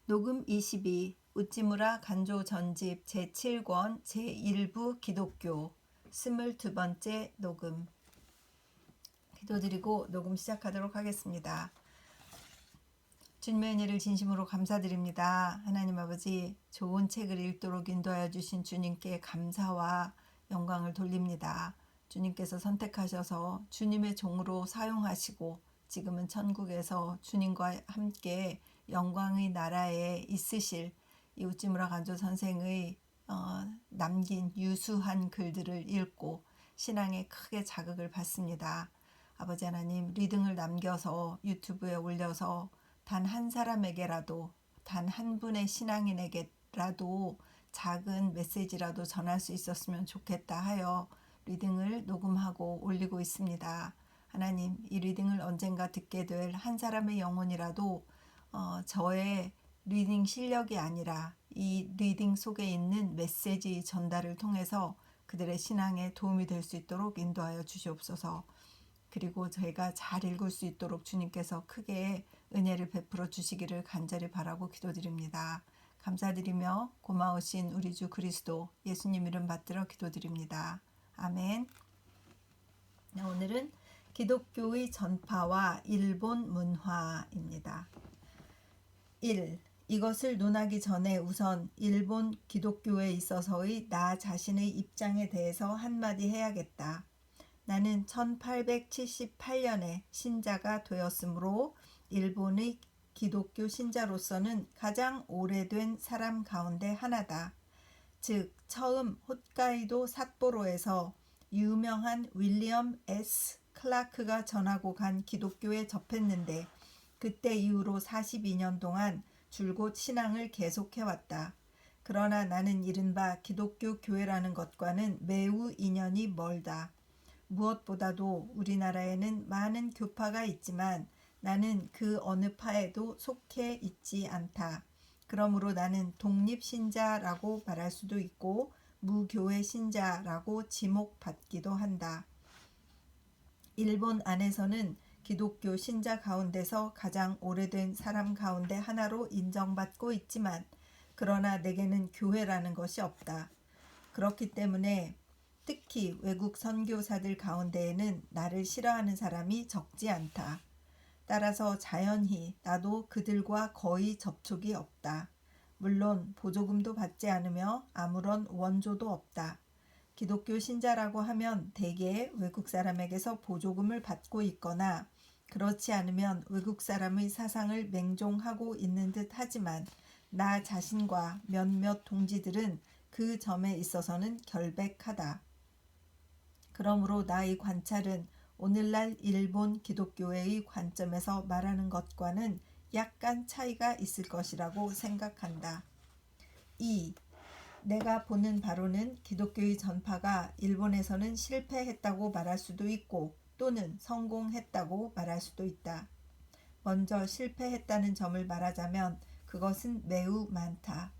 녹음 22 우찌무라 간조 전집 제7권 제1부 기독교 22번째 녹음. 기도드리고 녹음 시작하도록 하겠습니다. 주님의 은혜를 진심으로 감사드립니다. 하나님 아버지, 좋은 책을 읽도록 인도하여 주신 주님께 감사와 영광을 돌립니다. 주님께서 선택하셔서 주님의 종으로 사용하시고 지금은 천국에서 주님과 함께 영광의 나라에 있으실 이 우찌무라 간조 선생의 남긴 유수한 글들을 읽고 신앙에 크게 자극을 받습니다. 아버지 하나님, 리딩을 남겨서 유튜브에 올려서 단 한 사람에게라도, 단 한 분의 신앙인에게라도 작은 메시지라도 전할 수 있었으면 좋겠다 하여 리딩을 녹음하고 올리고 있습니다. 하나님, 이 리딩을 언젠가 듣게 될 한 사람의 영혼이라도 저의 리딩 실력이 아니라 이 리딩 속에 있는 메시지 전달을 통해서 그들의 신앙에 도움이 될 수 있도록 인도하여 주시옵소서. 그리고 저희가 잘 읽을 수 있도록 주님께서 크게 은혜를 베풀어 주시기를 간절히 바라고 기도드립니다. 감사드리며 고마우신 우리 주 그리스도 예수님 이름 받들어 기도드립니다. 아멘. 오늘은 기독교의 전파와 일본 문화입니다. 1. 이것을 논하기 전에 우선 일본 기독교에 있어서의 나 자신의 입장에 대해서 한마디 해야겠다. 나는 1878년에 신자가 되었으므로 일본의 기독교 신자로서는 가장 오래된 사람 가운데 하나다. 즉, 처음 홋카이도 삿포로에서 유명한 윌리엄 S. 클라크가 전하고 간 기독교에 접했는데 그때 이후로 42년 동안 줄곧 신앙을 계속해왔다. 그러나 나는 이른바 기독교 교회라는 것과는 매우 인연이 멀다. 무엇보다도 우리나라에는 많은 교파가 있지만 나는 그 어느 파에도 속해 있지 않다. 그러므로 나는 독립신자라고 말할 수도 있고 무교회 신자라고 지목받기도 한다. 일본 안에서는 기독교 신자 가운데서 가장 오래된 사람 가운데 하나로 인정받고 있지만 그러나 내게는 교회라는 것이 없다. 그렇기 때문에 특히 외국 선교사들 가운데에는 나를 싫어하는 사람이 적지 않다. 따라서 자연히 나도 그들과 거의 접촉이 없다. 물론 보조금도 받지 않으며 아무런 원조도 없다. 기독교 신자라고 하면 대개 외국 사람에게서 보조금을 받고 있거나 그렇지 않으면 외국 사람의 사상을 맹종하고 있는 듯 하지만 나 자신과 몇몇 동지들은 그 점에 있어서는 결백하다. 그러므로 나의 관찰은 오늘날 일본 기독교회의 관점에서 말하는 것과는 약간 차이가 있을 것이라고 생각한다. 2. 내가 보는 바로는 기독교의 전파가 일본에서는 실패했다고 말할 수도 있고 또는 성공했다고 말할 수도 있다. 먼저 실패했다는 점을 말하자면 그것은 매우 많다.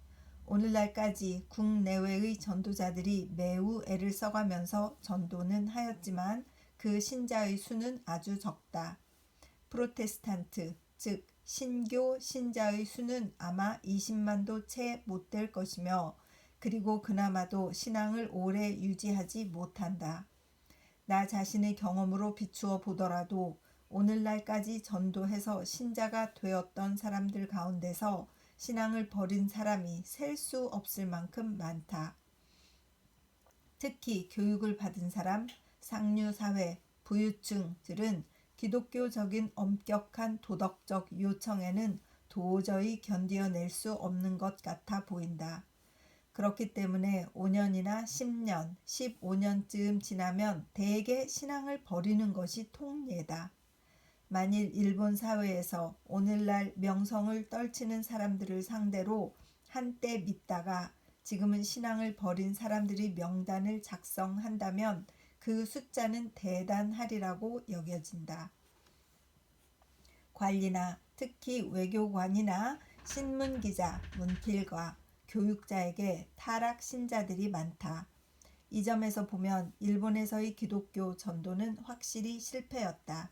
오늘날까지 국내외의 전도자들이 매우 애를 써가면서 전도는 하였지만 그 신자의 수는 아주 적다. 프로테스탄트, 즉 신교 신자의 수는 아마 20만도 채 못 될 것이며 그리고 그나마도 신앙을 오래 유지하지 못한다. 나 자신의 경험으로 비추어 보더라도 오늘날까지 전도해서 신자가 되었던 사람들 가운데서 신앙을 버린 사람이 셀 수 없을 만큼 많다. 특히 교육을 받은 사람, 상류사회, 부유층들은 기독교적인 엄격한 도덕적 요청에는 도저히 견디어낼 수 없는 것 같아 보인다. 그렇기 때문에 5년이나 10년, 15년쯤 지나면 대개 신앙을 버리는 것이 통례다. 만일 일본 사회에서 오늘날 명성을 떨치는 사람들을 상대로 한때 믿다가 지금은 신앙을 버린 사람들이 명단을 작성한다면 그 숫자는 대단하리라고 여겨진다. 관리나 특히 외교관이나 신문기자, 문필과 교육자에게 타락 신자들이 많다. 이 점에서 보면 일본에서의 기독교 전도는 확실히 실패였다.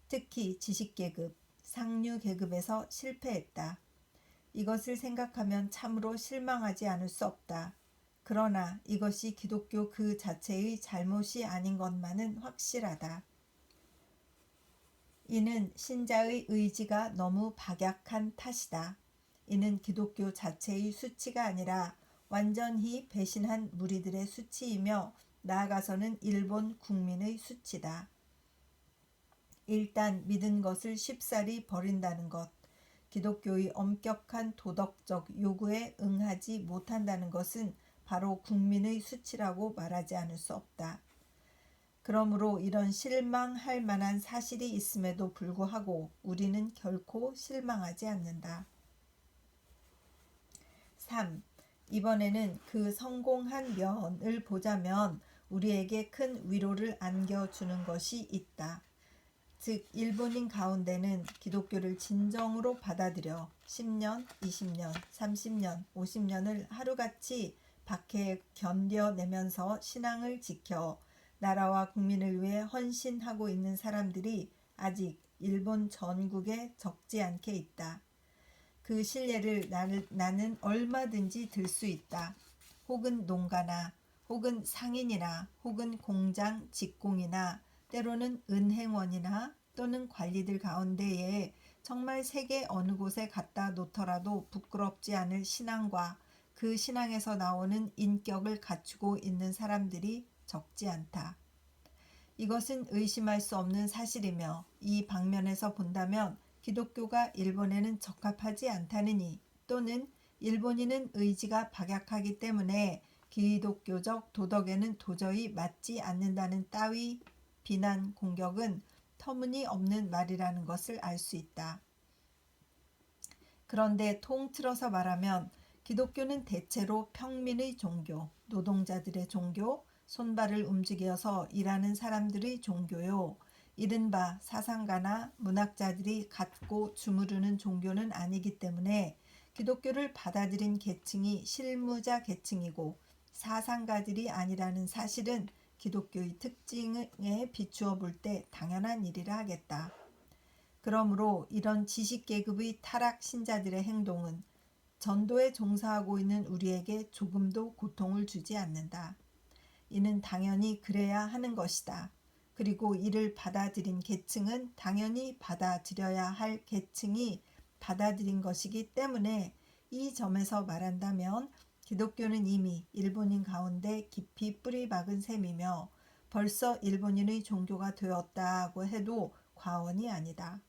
특히 지식계급, 상류계급에서 실패했다. 이것을 생각하면 참으로 실망하지 않을 수 없다. 그러나 이것이 기독교 그 자체의 잘못이 아닌 것만은 확실하다. 이는 신자의 의지가 너무 박약한 탓이다. 이는 기독교 자체의 수치가 아니라 완전히 배신한 무리들의 수치이며 나아가서는 일본 국민의 수치다. 일단 믿은 것을 쉽사리 버린다는 것, 기독교의 엄격한 도덕적 요구에 응하지 못한다는 것은 바로 국민의 수치라고 말하지 않을 수 없다. 그러므로 이런 실망할 만한 사실이 있음에도 불구하고 우리는 결코 실망하지 않는다. 3. 이번에는 그 성공한 면을 보자면 우리에게 큰 위로를 안겨주는 것이 있다. 즉 일본인 가운데는 기독교를 진정으로 받아들여 10년, 20년, 30년, 50년을 하루같이 박해에 견뎌내면서 신앙을 지켜 나라와 국민을 위해 헌신하고 있는 사람들이 아직 일본 전국에 적지 않게 있다. 그 신뢰를 나는 얼마든지 들 수 있다. 혹은 농가나 혹은 상인이나 혹은 공장 직공이나 때로는 은행원이나 또는 관리들 가운데에 정말 세계 어느 곳에 갖다 놓더라도 부끄럽지 않을 신앙과 그 신앙에서 나오는 인격을 갖추고 있는 사람들이 적지 않다. 이것은 의심할 수 없는 사실이며 이 방면에서 본다면 기독교가 일본에는 적합하지 않다느니 또는 일본인은 의지가 박약하기 때문에 기독교적 도덕에는 도저히 맞지 않는다는 따위 비난 공격은 터무니없는 말이라는 것을 알 수 있다. 그런데 통틀어서 말하면 기독교는 대체로 평민의 종교, 노동자들의 종교, 손발을 움직여서 일하는 사람들의 종교요. 이른바 사상가나 문학자들이 갖고 주무르는 종교는 아니기 때문에 기독교를 받아들인 계층이 실무자 계층이고 사상가들이 아니라는 사실은 기독교의 특징에 비추어 볼 때 당연한 일이라 하겠다. 그러므로 이런 지식계급의 타락 신자들의 행동은 전도에 종사하고 있는 우리에게 조금도 고통을 주지 않는다. 이는 당연히 그래야 하는 것이다. 그리고 이를 받아들인 계층은 당연히 받아들여야 할 계층이 받아들인 것이기 때문에 이 점에서 말한다면 기독교는 이미 일본인 가운데 깊이 뿌리 박은 셈이며 벌써 일본인의 종교가 되었다고 해도 과언이 아니다.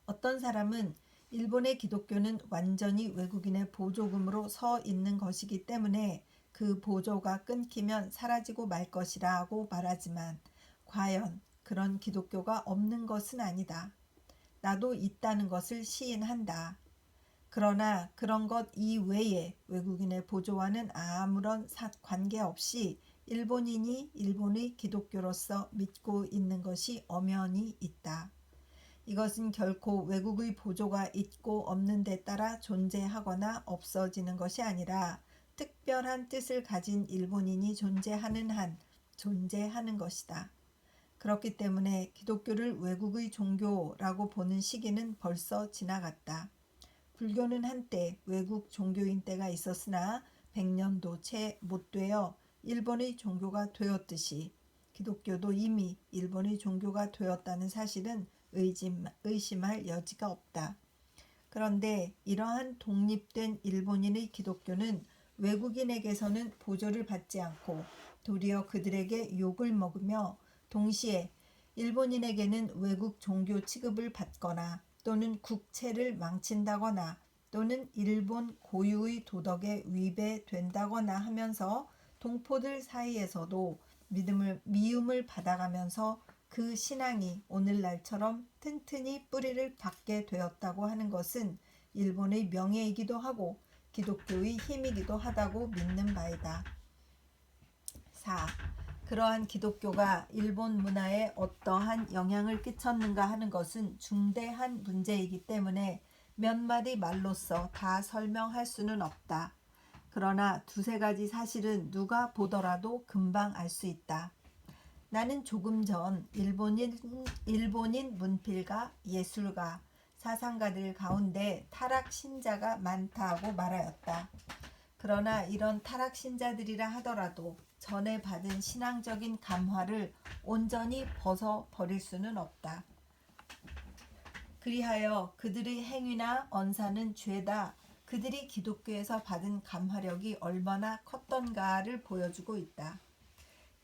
어떤 사람은 일본의 기독교는 완전히 외국인의 보조금으로 서 있는 것이기 때문에 그 보조가 끊기면 사라지고 말 것이라고 말하지만 과연 그런 기독교가 없는 것은 아니다. 나도 있다는 것을 시인한다. 그러나 그런 것 이외에 외국인의 보조와는 아무런 관계없이 일본인이 일본의 기독교로서 믿고 있는 것이 엄연히 있다. 이것은 결코 외국의 보조가 있고 없는 데 따라 존재하거나 없어지는 것이 아니라 특별한 뜻을 가진 일본인이 존재하는 한 존재하는 것이다. 그렇기 때문에 기독교를 외국의 종교라고 보는 시기는 벌써 지나갔다. 불교는 한때 외국 종교인 때가 있었으나 100년도 채 못 되어 일본의 종교가 되었듯이 기독교도 이미 일본의 종교가 되었다는 사실은 의심할 여지가 없다. 그런데 이러한 독립된 일본인의 기독교는 외국인에게서는 보조를 받지 않고 도리어 그들에게 욕을 먹으며 동시에 일본인에게는 외국 종교 취급을 받거나 또는 국채를 망친다거나 또는 일본 고유의 도덕에 위배된다거나 하면서 동포들 사이에서도 미움을 받아가면서 그 신앙이 오늘날처럼 튼튼히 뿌리를 박게 되었다고 하는 것은 일본의 명예이기도 하고 기독교의 힘이기도 하다고 믿는 바이다. 4. 그러한 기독교가 일본 문화에 어떠한 영향을 끼쳤는가 하는 것은 중대한 문제이기 때문에 몇 마디 말로써 다 설명할 수는 없다. 그러나 두세 가지 사실은 누가 보더라도 금방 알 수 있다. 나는 조금 전 일본인 문필가, 예술가, 사상가들 가운데 타락 신자가 많다고 말하였다. 그러나 이런 타락 신자들이라 하더라도 전에 받은 신앙적인 감화를 온전히 벗어버릴 수는 없다. 그리하여 그들의 행위나 언사는 죄다 그들이 기독교에서 받은 감화력이 얼마나 컸던가를 보여주고 있다.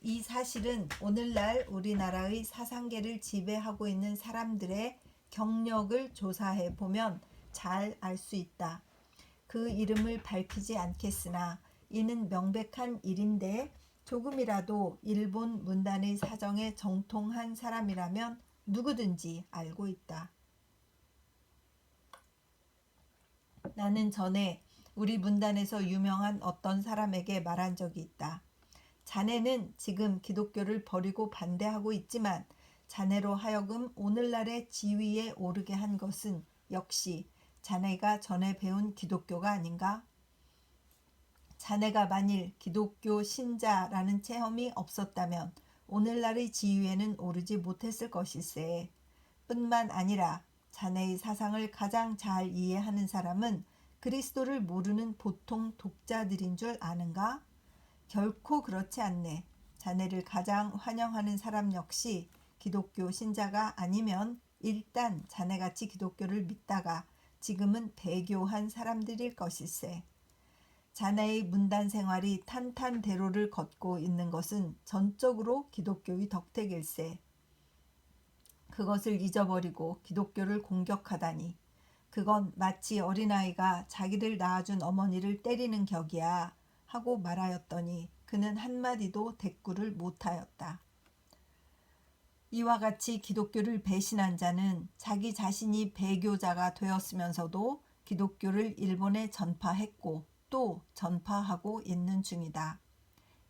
이 사실은 오늘날 우리나라의 사상계를 지배하고 있는 사람들의 경력을 조사해 보면 잘 알 수 있다. 그 이름을 밝히지 않겠으나 이는 명백한 일인데 조금이라도 일본 문단의 사정에 정통한 사람이라면 누구든지 알고 있다. 나는 전에 우리 문단에서 유명한 어떤 사람에게 말한 적이 있다. 자네는 지금 기독교를 버리고 반대하고 있지만 자네로 하여금 오늘날의 지위에 오르게 한 것은 역시 자네가 전에 배운 기독교가 아닌가? 자네가 만일 기독교 신자라는 체험이 없었다면 오늘날의 지위에는 오르지 못했을 것일세. 뿐만 아니라 자네의 사상을 가장 잘 이해하는 사람은 그리스도를 모르는 보통 독자들인 줄 아는가? 결코 그렇지 않네. 자네를 가장 환영하는 사람 역시 기독교 신자가 아니면 일단 자네같이 기독교를 믿다가 지금은 배교한 사람들일 것일세. 자네의 문단 생활이 탄탄대로를 걷고 있는 것은 전적으로 기독교의 덕택일세. 그것을 잊어버리고 기독교를 공격하다니 그건 마치 어린아이가 자기를 낳아준 어머니를 때리는 격이야 하고 말하였더니 그는 한마디도 대꾸를 못하였다. 이와 같이 기독교를 배신한 자는 자기 자신이 배교자가 되었으면서도 기독교를 일본에 전파했고 또 전파하고 있는 중이다.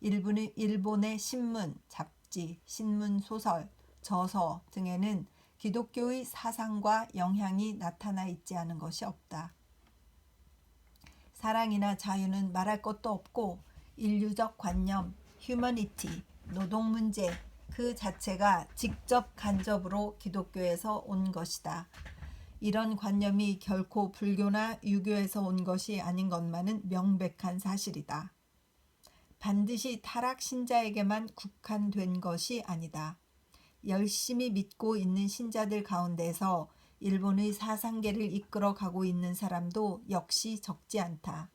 일본의 신문, 잡지, 신문소설, 저서 등에는 기독교의 사상과 영향이 나타나 있지 않은 것이 없다. 사랑이나 자유는 말할 것도 없고 인류적 관념, 휴머니티, 노동 문제 그 자체가 직접 간접으로 기독교에서 온 것이다. 이런 관념이 결코 불교나 유교에서 온 것이 아닌 것만은 명백한 사실이다. 반드시 타락 신자에게만 국한된 것이 아니다. 열심히 믿고 있는 신자들 가운데서 일본의 사상계를 이끌어 가고 있는 사람도 역시 적지 않다.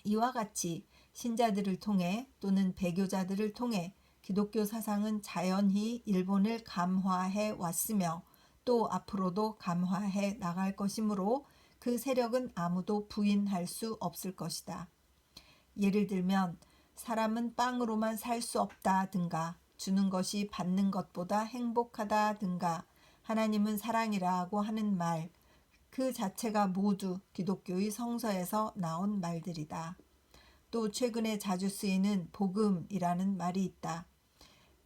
이와 같이 신자들을 통해 또는 배교자들을 통해 기독교 사상은 자연히 일본을 감화해 왔으며 또 앞으로도 감화해 나갈 것이므로 그 세력은 아무도 부인할 수 없을 것이다. 예를 들면 사람은 빵으로만 살 수 없다든가 주는 것이 받는 것보다 행복하다든가 하나님은 사랑이라고 하는 말, 그 자체가 모두 기독교의 성서에서 나온 말들이다. 또 최근에 자주 쓰이는 복음이라는 말이 있다.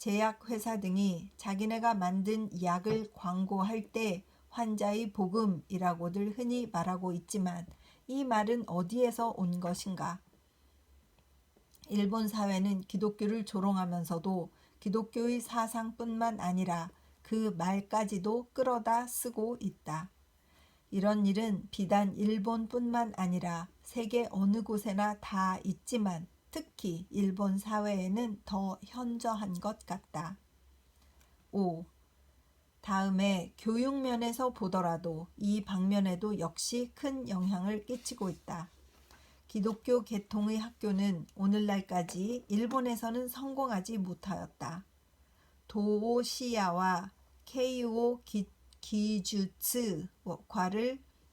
제약회사 등이 자기네가 만든 약을 광고할 때 환자의 복음이라고들 흔히 말하고 있지만 이 말은 어디에서 온 것인가? 일본 사회는 기독교를 조롱하면서도 기독교의 사상뿐만 아니라 그 말까지도 끌어다 쓰고 있다. 이런 일은 비단 일본뿐만 아니라 세계 어느 곳에나 다 있지만 특히 일본 사회에는 더 현저한 것 같다. 5. 다음에 교육면에서 보더라도 이 방면에도 역시 큰 영향을 끼치고 있다. 기독교 계통의 학교는 오늘날까지 일본에서는 성공하지 못하였다. 도오시야와 케이오 기주츠과를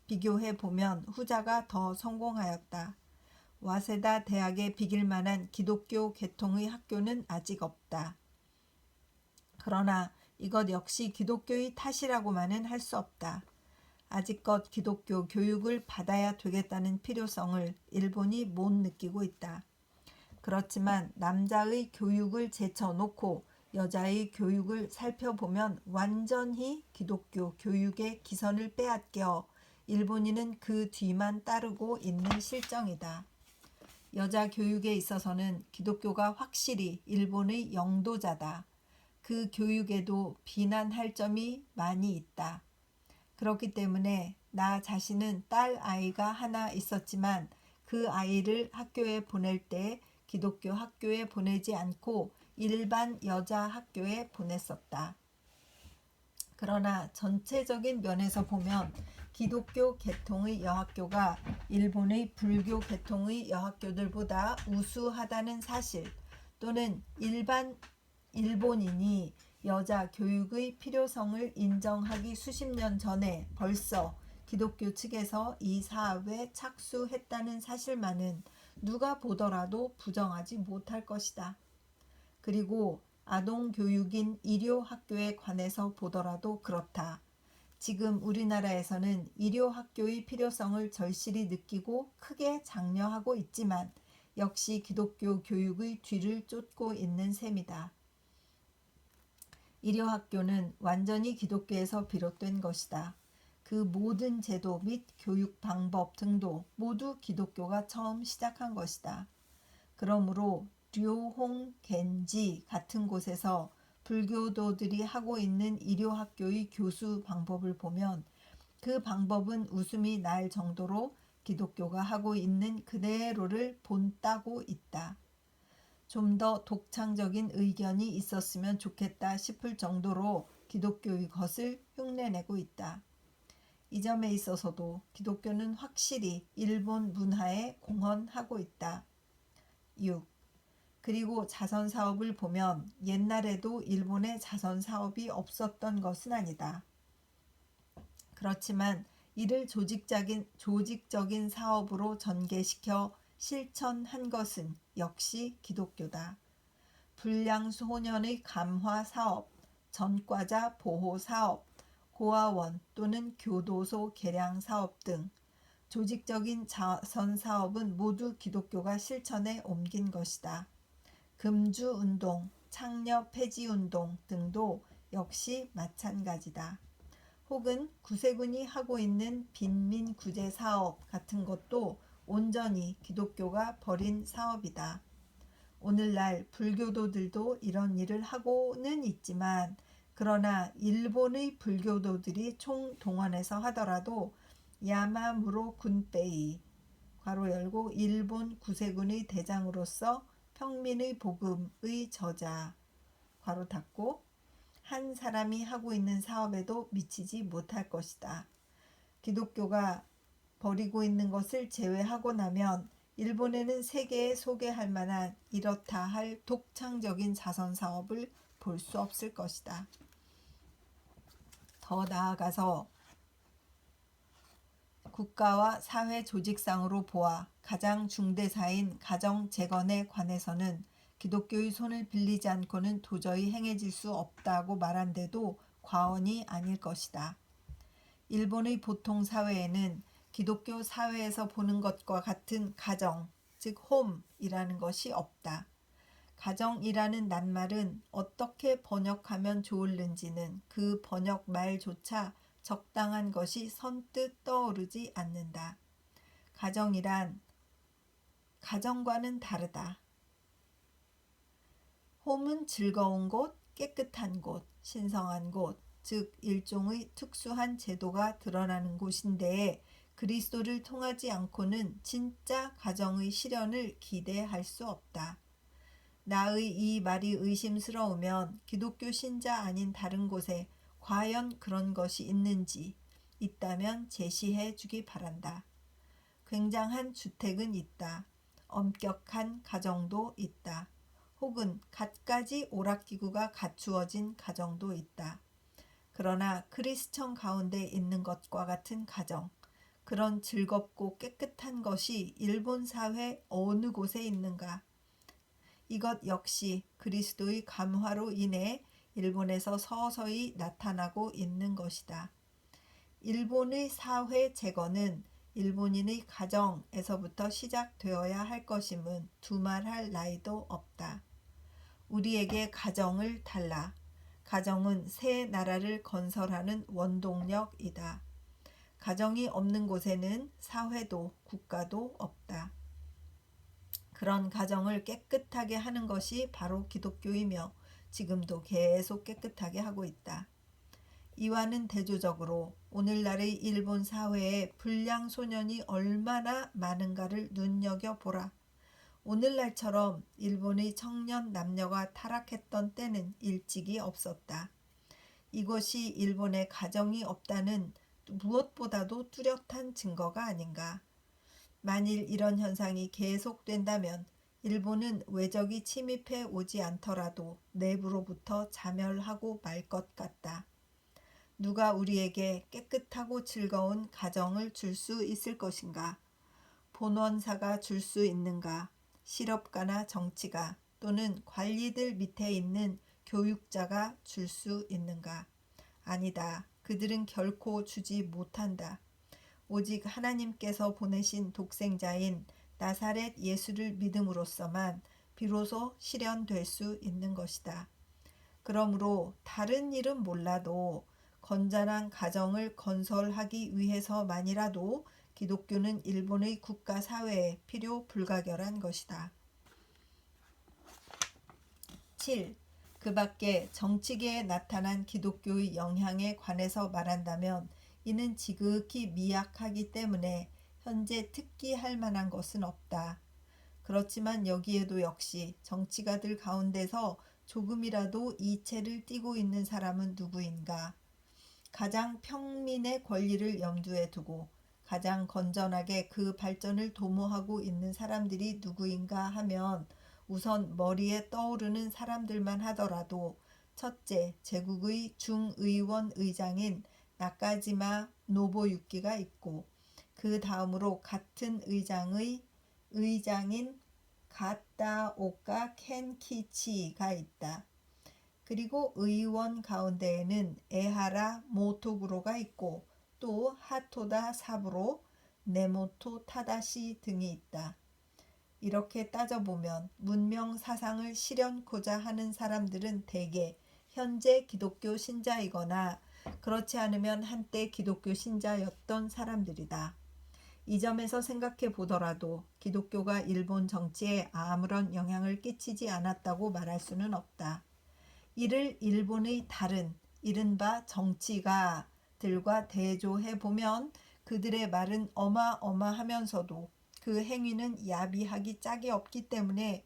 비교해 보면 후자가 더 성공하였다. 와세다 대학에 비길 만한 기독교 계통의 학교는 아직 없다. 그러나 이것 역시 기독교의 탓이라고만은 할 수 없다. 아직껏 기독교 교육을 받아야 되겠다는 필요성을 일본이 못 느끼고 있다. 그렇지만 남자의 교육을 제쳐놓고 여자의 교육을 살펴보면 완전히 기독교 교육의 기선을 빼앗겨 일본인은 그 뒤만 따르고 있는 실정이다. 여자 교육에 있어서는 기독교가 확실히 일본의 영도자다. 그 교육에도 비난할 점이 많이 있다. 그렇기 때문에 나 자신은 딸 아이가 하나 있었지만 그 아이를 학교에 보낼 때 기독교 학교에 보내지 않고 일반 여자 학교에 보냈었다. 그러나 전체적인 면에서 보면 기독교 계통의 여학교가 일본의 불교 계통의 여학교들보다 우수하다는 사실, 또는 일본인이 여자 교육의 필요성을 인정하기 수십 년 전에 벌써 기독교 측에서 이 사업에 착수했다는 사실만은 누가 보더라도 부정하지 못할 것이다. 그리고 아동교육인 일요학교에 관해서 보더라도 그렇다. 지금 우리나라에서는 일요학교의 필요성을 절실히 느끼고 크게 장려하고 있지만 역시 기독교 교육의 뒤를 쫓고 있는 셈이다. 일요학교는 완전히 기독교에서 비롯된 것이다. 그 모든 제도 및 교육 방법 등도 모두 기독교가 처음 시작한 것이다. 그러므로 류홍 겐지 같은 곳에서 불교도들이 하고 있는 일요학교의 교수 방법을 보면 그 방법은 웃음이 날 정도로 기독교가 하고 있는 그대로를 본따고 있다. 좀 더 독창적인 의견이 있었으면 좋겠다 싶을 정도로 기독교의 것을 흉내내고 있다. 이 점에 있어서도 기독교는 확실히 일본 문화에 공헌하고 있다. 6. 그리고 자선사업을 보면 옛날에도 일본에 자선사업이 없었던 것은 아니다. 그렇지만 이를 조직적인 사업으로 전개시켜 실천한 것은 역시 기독교다. 불량소년의 감화 사업, 전과자 보호 사업, 고아원 또는 교도소 개량 사업 등 조직적인 자선사업은 모두 기독교가 실천에 옮긴 것이다. 금주운동, 창녀 폐지운동 등도 역시 마찬가지다. 혹은 구세군이 하고 있는 빈민구제 사업 같은 것도 온전히 기독교가 벌인 사업이다. 오늘날 불교도들도 이런 일을 하고는 있지만 그러나 일본의 불교도들이 총동원해서 하더라도 야마무로 군페이 괄호 열고 일본 구세군의 대장으로서 평민의 복음의 저자 괄호 닫고 한 사람이 하고 있는 사업에도 미치지 못할 것이다. 기독교가 벌이고 있는 것을 제외하고 나면 일본에는 세계에 소개할 만한 이렇다 할 독창적인 자선사업을 볼 수 없을 것이다. 더 나아가서 국가와 사회 조직상으로 보아 가장 중대사인 가정 재건에 관해서는 기독교의 손을 빌리지 않고는 도저히 행해질 수 없다고 말한데도 과언이 아닐 것이다. 일본의 보통 사회에는 기독교 사회에서 보는 것과 같은 가정, 즉 홈이라는 것이 없다. 가정이라는 낱말은 어떻게 번역하면 좋을는지는 그 번역 말조차 적당한 것이 선뜻 떠오르지 않는다. 가정이란 가정과는 다르다. 홈은 즐거운 곳, 깨끗한 곳, 신성한 곳, 즉 일종의 특수한 제도가 드러나는 곳인데 그리스도를 통하지 않고는 진짜 가정의 실현을 기대할 수 없다. 나의 이 말이 의심스러우면 기독교 신자 아닌 다른 곳에 과연 그런 것이 있는지 있다면 제시해 주기 바란다. 굉장한 주택은 있다. 엄격한 가정도 있다. 혹은 갖가지 오락기구가 갖추어진 가정도 있다. 그러나 크리스천 가운데 있는 것과 같은 가정, 그런 즐겁고 깨끗한 것이 일본 사회 어느 곳에 있는가? 이것 역시 그리스도의 감화로 인해 일본에서 서서히 나타나고 있는 것이다. 일본의 사회 재건은 일본인의 가정에서부터 시작되어야 할 것임은 두말할 나위도 없다. 우리에게 가정을 달라. 가정은 새 나라를 건설하는 원동력이다. 가정이 없는 곳에는 사회도 국가도 없다. 그런 가정을 깨끗하게 하는 것이 바로 기독교이며 지금도 계속 깨끗하게 하고 있다. 이와는 대조적으로 오늘날의 일본 사회에 불량 소년이 얼마나 많은가를 눈여겨보라. 오늘날처럼 일본의 청년 남녀가 타락했던 때는 일찍이 없었다. 이것이 일본에 가정이 없다는 무엇보다도 뚜렷한 증거가 아닌가. 만일 이런 현상이 계속된다면 일본은 외적이 침입해 오지 않더라도 내부로부터 자멸하고 말 것 같다. 누가 우리에게 깨끗하고 즐거운 가정을 줄 수 있을 것인가? 본원사가 줄 수 있는가? 실업가나 정치가 또는 관리들 밑에 있는 교육자가 줄 수 있는가? 아니다. 그들은 결코 주지 못한다. 오직 하나님께서 보내신 독생자인 나사렛 예수를 믿음으로써만 비로소 실현될 수 있는 것이다. 그러므로 다른 일은 몰라도 건전한 가정을 건설하기 위해서만이라도 기독교는 일본의 국가 사회에 필요 불가결한 것이다. 7. 그 밖에 정치계에 나타난 기독교의 영향에 관해서 말한다면 이는 지극히 미약하기 때문에 현재 특기할 만한 것은 없다. 그렇지만 여기에도 역시 정치가들 가운데서 조금이라도 이체를 띠고 있는 사람은 누구인가? 가장 평민의 권리를 염두에 두고 가장 건전하게 그 발전을 도모하고 있는 사람들이 누구인가 하면 우선 머리에 떠오르는 사람들만 하더라도 첫째, 제국의 중의원 의장인 나카지마 노부유키가 있고 그 다음으로 같은 의장인 가타오카 켄키치가 있다. 그리고 의원 가운데에는 에하라 모토구로가 있고 또 하토다 사부로, 네모토 타다시 등이 있다. 이렇게 따져보면 문명 사상을 실현코자 하는 사람들은 대개 현재 기독교 신자이거나 그렇지 않으면 한때 기독교 신자였던 사람들이다. 이 점에서 생각해 보더라도 기독교가 일본 정치에 아무런 영향을 끼치지 않았다고 말할 수는 없다. 이를 일본의 다른 이른바 정치가들과 대조해 보면 그들의 말은 어마어마하면서도 그 행위는 야비하기 짝이 없기 때문에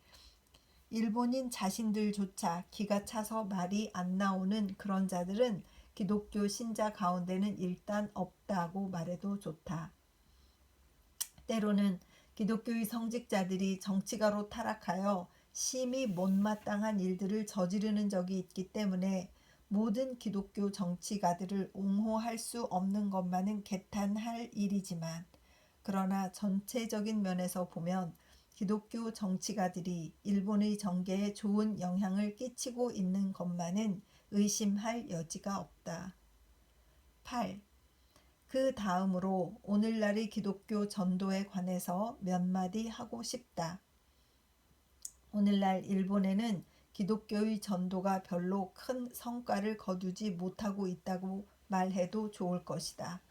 일본인 자신들조차 기가 차서 말이 안 나오는 그런 자들은 기독교 신자 가운데는 일단 없다고 말해도 좋다. 때로는 기독교의 성직자들이 정치가로 타락하여 심히 못마땅한 일들을 저지르는 적이 있기 때문에 모든 기독교 정치가들을 옹호할 수 없는 것만은 개탄할 일이지만 그러나 전체적인 면에서 보면 기독교 정치가들이 일본의 정계에 좋은 영향을 끼치고 있는 것만은 의심할 여지가 없다. 8. 그 다음으로 오늘날의 기독교 전도에 관해서 몇 마디 하고 싶다. 오늘날 일본에는 기독교의 전도가 별로 큰 성과를 거두지 못하고 있다고 말해도 좋을 것이다.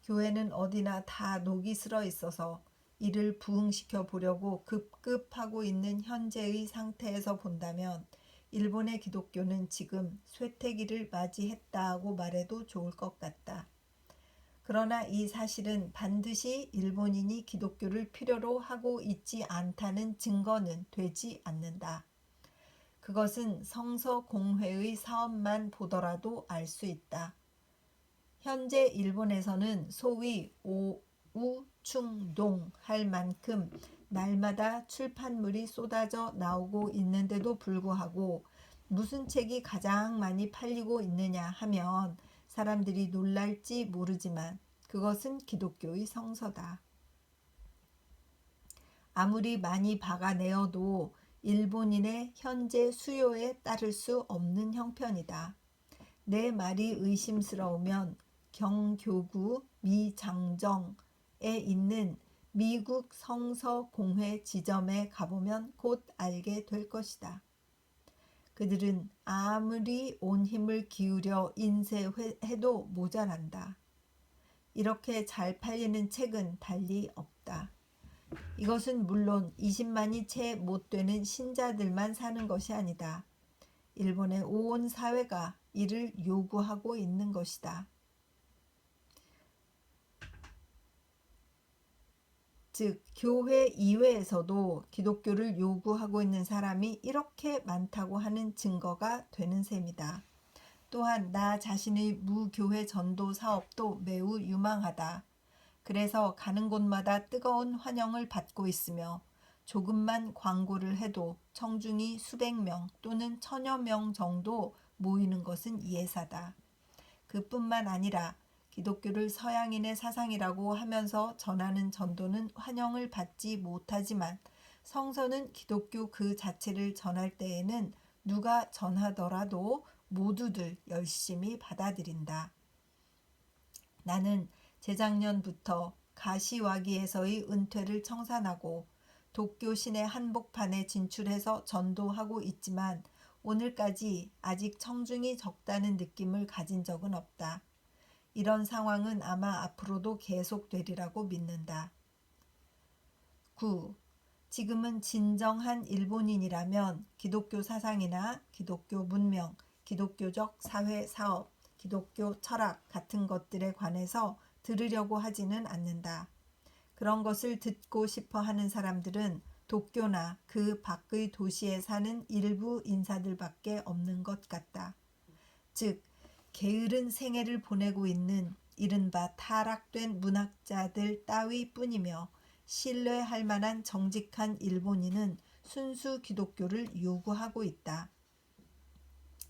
교회는 어디나 다 녹이 슬어 있어서 이를 부흥시켜 보려고 급급하고 있는 현재의 상태에서 본다면 일본의 기독교는 지금 쇠퇴기를 맞이했다고 말해도 좋을 것 같다. 그러나 이 사실은 반드시 일본인이 기독교를 필요로 하고 있지 않다는 증거는 되지 않는다. 그것은 성서공회의 사업만 보더라도 알 수 있다. 현재 일본에서는 소위 오우충동 할 만큼 날마다 출판물이 쏟아져 나오고 있는데도 불구하고 무슨 책이 가장 많이 팔리고 있느냐 하면 사람들이 놀랄지 모르지만 그것은 기독교의 성서다. 아무리 많이 박아내어도 일본인의 현재 수요에 따를 수 없는 형편이다. 내 말이 의심스러우면 경교구 미장정에 있는 미국 성서공회 지점에 가보면 곧 알게 될 것이다. 그들은 아무리 온 힘을 기울여 인쇄해도 모자란다. 이렇게 잘 팔리는 책은 달리 없다. 이것은 물론 20만이 채 못 되는 신자들만 사는 것이 아니다. 일본의 온 사회가 이를 요구하고 있는 것이다. 즉, 교회 이외에서도 기독교를 요구하고 있는 사람이 이렇게 많다고 하는 증거가 되는 셈이다. 또한 나 자신의 무교회 전도 사업도 매우 유망하다. 그래서 가는 곳마다 뜨거운 환영을 받고 있으며 조금만 광고를 해도 청중이 수백 명 또는 천여 명 정도 모이는 것은 예사다. 그뿐만 아니라 기독교를 서양인의 사상이라고 하면서 전하는 전도는 환영을 받지 못하지만 성서는 기독교 그 자체를 전할 때에는 누가 전하더라도 모두들 열심히 받아들인다. 나는 재작년부터 가시화기에서의 은퇴를 청산하고 도쿄 시내 한복판에 진출해서 전도하고 있지만 오늘까지 아직 청중이 적다는 느낌을 가진 적은 없다. 이런 상황은 아마 앞으로도 계속되리라고 믿는다. 9. 지금은 진정한 일본인이라면 기독교 사상이나 기독교 문명, 기독교적 사회 사업, 기독교 철학 같은 것들에 관해서 들으려고 하지는 않는다. 그런 것을 듣고 싶어 하는 사람들은 도쿄나 그 밖의 도시에 사는 일부 인사들밖에 없는 것 같다. 즉, 게으른 생애를 보내고 있는 이른바 타락된 문학자들 따위 뿐이며 신뢰할 만한 정직한 일본인은 순수 기독교를 요구하고 있다.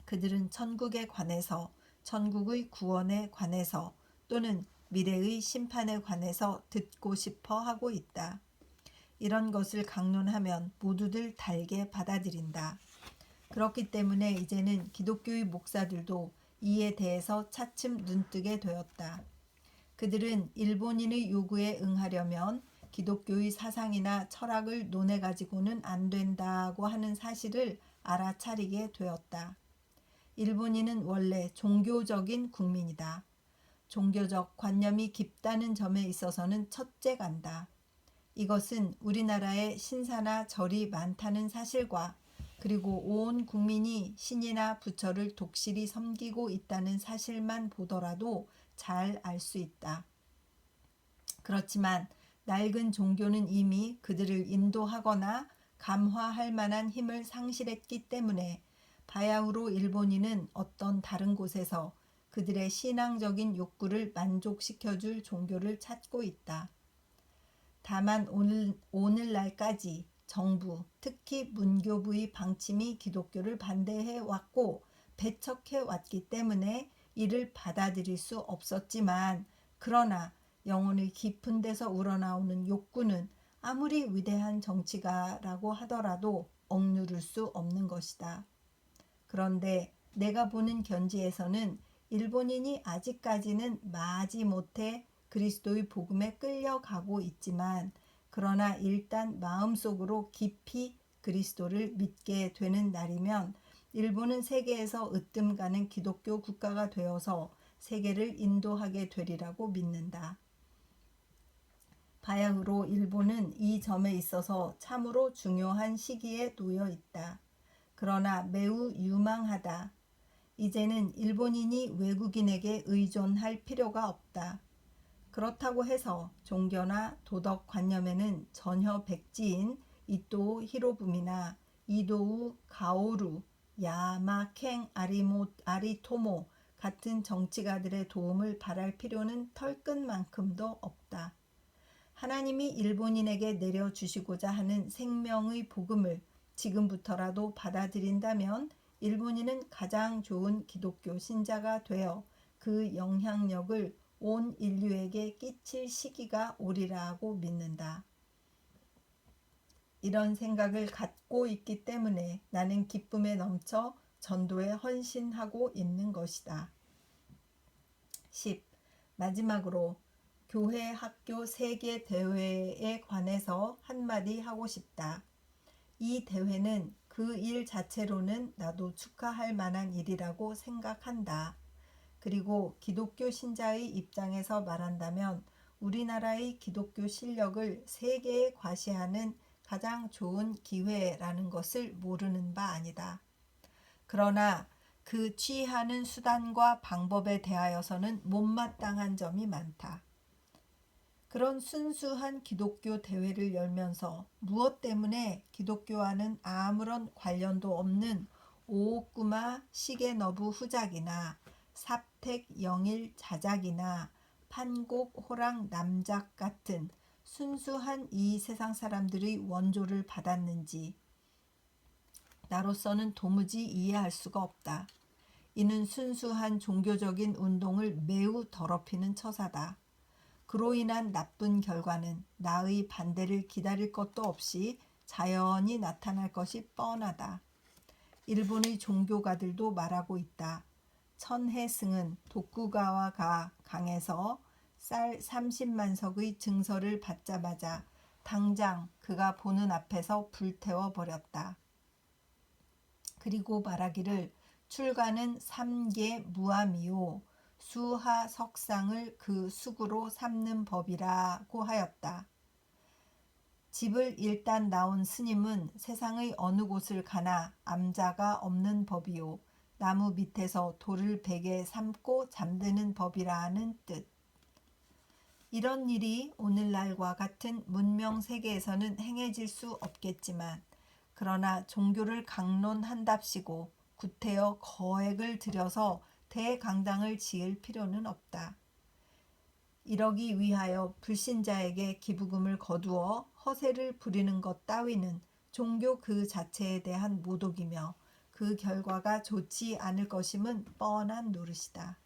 그들은 천국에 관해서, 천국의 구원에 관해서 또는 미래의 심판에 관해서 듣고 싶어 하고 있다. 이런 것을 강론하면 모두들 달게 받아들인다. 그렇기 때문에 이제는 기독교의 목사들도 이에 대해서 차츰 눈뜨게 되었다. 그들은 일본인의 요구에 응하려면 기독교의 사상이나 철학을 논해가지고는 안 된다고 하는 사실을 알아차리게 되었다. 일본인은 원래 종교적인 국민이다. 종교적 관념이 깊다는 점에 있어서는 첫째간다. 이것은 우리나라에 신사나 절이 많다는 사실과 그리고 온 국민이 신이나 부처를 독실히 섬기고 있다는 사실만 보더라도 잘 알 수 있다. 그렇지만 낡은 종교는 이미 그들을 인도하거나 감화할 만한 힘을 상실했기 때문에 바야흐로 일본인은 어떤 다른 곳에서 그들의 신앙적인 욕구를 만족시켜줄 종교를 찾고 있다. 다만 오늘날까지 정부, 특히 문교부의 방침이 기독교를 반대해 왔고 배척해 왔기 때문에 이를 받아들일 수 없었지만 그러나 영혼의 깊은 데서 우러나오는 욕구는 아무리 위대한 정치가라고 하더라도 억누를 수 없는 것이다. 그런데 내가 보는 견지에서는 일본인이 아직까지는 마지못해 그리스도의 복음에 끌려가고 있지만 그러나 일단 마음속으로 깊이 그리스도를 믿게 되는 날이면 일본은 세계에서 으뜸가는 기독교 국가가 되어서 세계를 인도하게 되리라고 믿는다. 바야흐로 일본은 이 점에 있어서 참으로 중요한 시기에 놓여 있다. 그러나 매우 유망하다. 이제는 일본인이 외국인에게 의존할 필요가 없다. 그렇다고 해서 종교나 도덕 관념에는 전혀 백지인 이토 히로부미나 이도우 가오루, 야마캥 아리토모 같은 정치가들의 도움을 바랄 필요는 털끝만큼도 없다. 하나님이 일본인에게 내려주시고자 하는 생명의 복음을 지금부터라도 받아들인다면 일본인은 가장 좋은 기독교 신자가 되어 그 영향력을 온 인류에게 끼칠 시기가 오리라고 믿는다. 이런 생각을 갖고 있기 때문에 나는 기쁨에 넘쳐 전도에 헌신하고 있는 것이다. 10. 마지막으로 교회 학교 세계 대회에 관해서 한마디 하고 싶다. 이 대회는 그 일 자체로는 나도 축하할 만한 일이라고 생각한다. 그리고 기독교 신자의 입장에서 말한다면 우리나라의 기독교 실력을 세계에 과시하는 가장 좋은 기회라는 것을 모르는 바 아니다. 그러나 그 취하는 수단과 방법에 대하여서는 못마땅한 점이 많다. 그런 순수한 기독교 대회를 열면서 무엇 때문에 기독교와는 아무런 관련도 없는 오오꾸마 시게너부 후작이나 삽택 영일 자작이나 판곡 호랑 남작 같은 순수한 이 세상 사람들의 원조를 받았는지 나로서는 도무지 이해할 수가 없다. 이는 순수한 종교적인 운동을 매우 더럽히는 처사다. 그로 인한 나쁜 결과는 나의 반대를 기다릴 것도 없이 자연히 나타날 것이 뻔하다. 일본의 종교가들도 말하고 있다. 천혜승은 도쿠가와가 강에서 쌀 30만 석의 증서를 받자마자 당장 그가 보는 앞에서 불태워 버렸다. 그리고 말하기를 출가는 삼계 무함이요 수하 석상을 그 수구로 삼는 법이라고 하였다. 집을 일단 나온 스님은 세상의 어느 곳을 가나 암자가 없는 법이요 나무 밑에서 돌을 베개 삼고 잠드는 법이라는 뜻. 이런 일이 오늘날과 같은 문명 세계에서는 행해질 수 없겠지만 그러나 종교를 강론한답시고 구태여 거액을 들여서 대강당을 지을 필요는 없다. 이러기 위하여 불신자에게 기부금을 거두어 허세를 부리는 것 따위는 종교 그 자체에 대한 모독이며 그 결과가 좋지 않을 것임은 뻔한 노릇이다.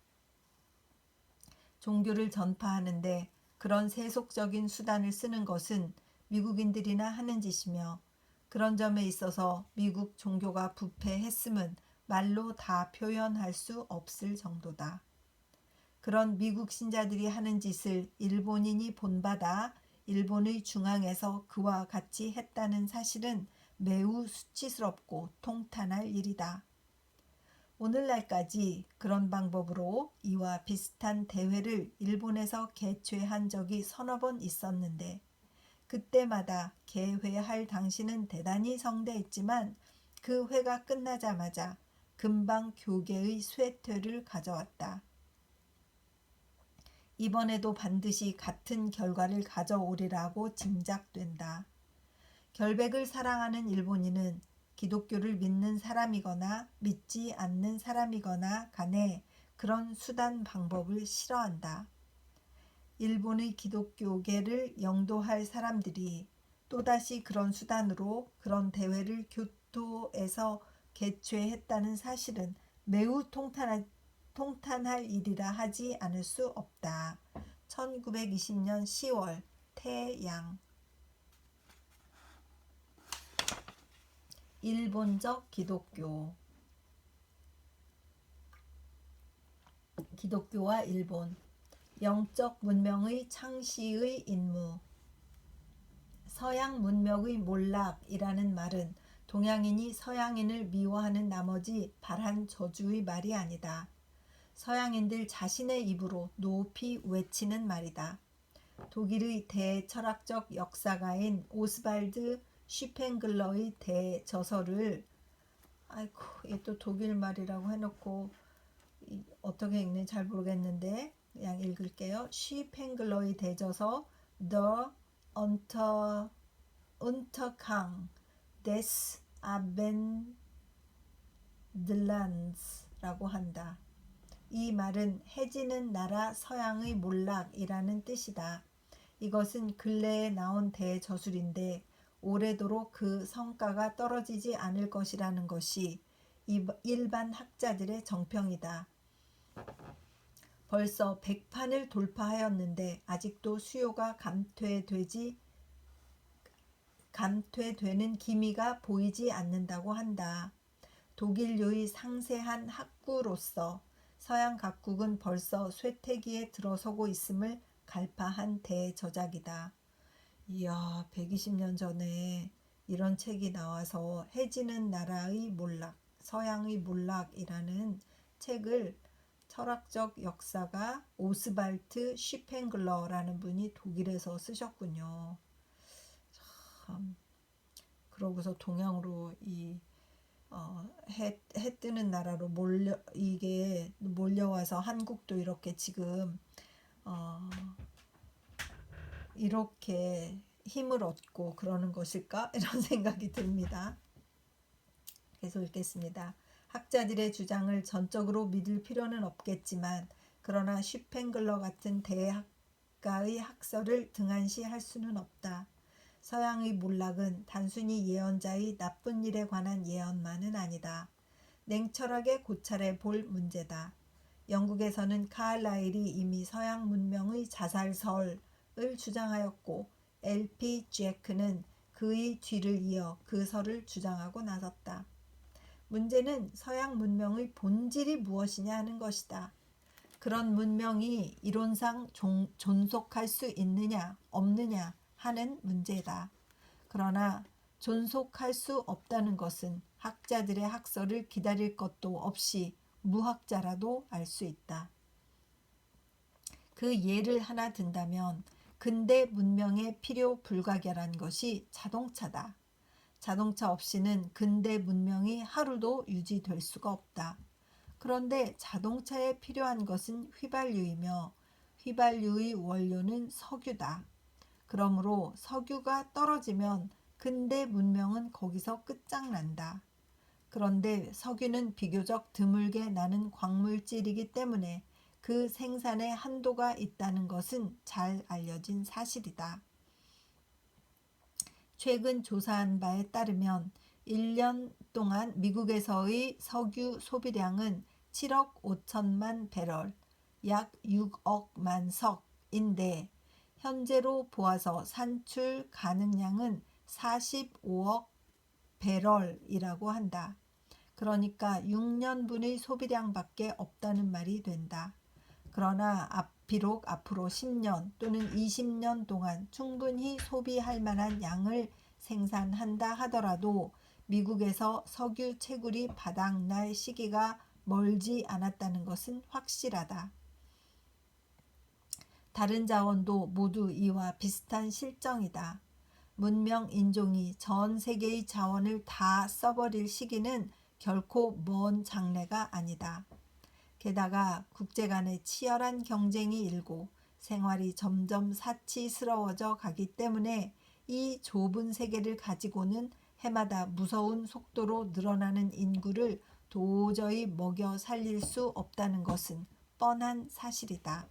종교를 전파하는데 그런 세속적인 수단을 쓰는 것은 미국인들이나 하는 짓이며 그런 점에 있어서 미국 종교가 부패했음은 말로 다 표현할 수 없을 정도다. 그런 미국 신자들이 하는 짓을 일본인이 본받아 일본의 중앙에서 그와 같이 했다는 사실은 매우 수치스럽고 통탄할 일이다. 오늘날까지 그런 방법으로 이와 비슷한 대회를 일본에서 개최한 적이 서너 번 있었는데 그때마다 개회할 당시는 대단히 성대했지만 그 회가 끝나자마자 금방 교계의 쇠퇴를 가져왔다. 이번에도 반드시 같은 결과를 가져오리라고 짐작된다. 결백을 사랑하는 일본인은 기독교를 믿는 사람이거나 믿지 않는 사람이거나 간에 그런 수단 방법을 싫어한다. 일본의 기독교계를 영도할 사람들이 또다시 그런 수단으로 그런 대회를 교토에서 개최했다는 사실은 매우 통탄할 일이라 하지 않을 수 없다. 1920년 10월 태양. 일본적 기독교와 일본 영적 문명의 창시의 인무. 서양 문명의 몰락이라는 말은 동양인이 서양인을 미워하는 나머지 발한 저주의 말이 아니다. 서양인들 자신의 입으로 높이 외치는 말이다. 독일의 대철학적 역사가인 오스발드 슈펜글러의 대저서를 이게 또 독일 말이라고 해놓고 어떻게 읽는지 잘 모르겠는데 그냥 읽을게요. 슈펜글러의 대저서 The Untergang des Abendlands라고 한다. 이 말은 해지는 나라 서양의 몰락이라는 뜻이다. 이것은 근래에 나온 대저술인데 오래도록 그 성과가 떨어지지 않을 것이라는 것이 일반 학자들의 정평이다. 벌써 100판을 돌파하였는데 아직도 수요가 감퇴되는 기미가 보이지 않는다고 한다. 독일료의 상세한 학구로서 서양 각국은 벌써 쇠퇴기에 들어서고 있음을 갈파한 대저작이다. 이야, 120년 전에 이런 책이 나와서 해지는 나라의 몰락, 서양의 몰락이라는 책을 철학적 역사가 오스발트 슈펜글러라는 분이 독일에서 쓰셨군요. 참, 그러고서 동양으로 이 해 뜨는 나라로 이게 몰려와서 한국도 이렇게 지금 이렇게 힘을 얻고 그러는 것일까? 이런 생각이 듭니다. 계속 읽겠습니다. 학자들의 주장을 전적으로 믿을 필요는 없겠지만 그러나 슈팽글러 같은 대학가의 학설을 등한시할 수는 없다. 서양의 몰락은 단순히 예언자의 나쁜 일에 관한 예언만은 아니다. 냉철하게 고찰해 볼 문제다. 영국에서는 카알라일이 이미 서양 문명의 자살설을 주장하였고 L.P. 제크는 그의 뒤를 이어 그 설을 주장하고 나섰다. 문제는 서양 문명의 본질이 무엇이냐 하는 것이다. 그런 문명이 이론상 존속할 수 있느냐 없느냐 하는 문제다. 그러나 존속할 수 없다는 것은 학자들의 학설을 기다릴 것도 없이 무학자라도 알 수 있다. 그 예를 하나 든다면 근대 문명의 필요 불가결한 것이 자동차다. 자동차 없이는 근대 문명이 하루도 유지될 수가 없다. 그런데 자동차에 필요한 것은 휘발유이며 휘발유의 원료는 석유다. 그러므로 석유가 떨어지면 근대 문명은 거기서 끝장난다. 그런데 석유는 비교적 드물게 나는 광물질이기 때문에 그 생산에 한도가 있다는 것은 잘 알려진 사실이다. 최근 조사한 바에 따르면 1년 동안 미국에서의 석유 소비량은 7억 5천만 배럴, 약 6억만 석인데 현재로 보아서 산출 가능량은 45억 배럴이라고 한다. 그러니까 6년분의 소비량밖에 없다는 말이 된다. 그러나 비록 앞으로 10년 또는 20년 동안 충분히 소비할 만한 양을 생산한다 하더라도 미국에서 석유 채굴이 바닥날 시기가 멀지 않았다는 것은 확실하다. 다른 자원도 모두 이와 비슷한 실정이다. 문명 인종이 전 세계의 자원을 다 써버릴 시기는 결코 먼 장래가 아니다. 게다가 국제 간의 치열한 경쟁이 일고 생활이 점점 사치스러워져 가기 때문에 이 좁은 세계를 가지고는 해마다 무서운 속도로 늘어나는 인구를 도저히 먹여 살릴 수 없다는 것은 뻔한 사실이다.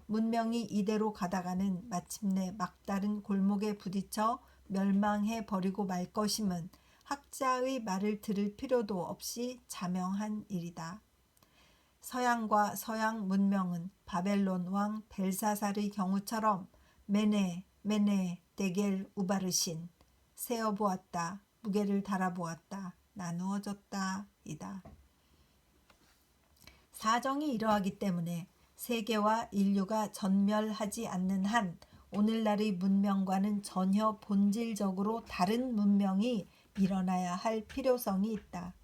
문명이 이대로 가다가는 마침내 막다른 골목에 부딪혀 멸망해 버리고 말 것임은 학자의 말을 들을 필요도 없이 자명한 일이다. 서양과 서양 문명은 바벨론 왕 벨사살의 경우처럼 메네 데겔 우바르신 세어보았다, 무게를 달아보았다, 나누어졌다 이다. 사정이 이러하기 때문에 세계와 인류가 전멸하지 않는 한 오늘날의 문명과는 전혀 본질적으로 다른 문명이 일어나야 할 필요성이 있다.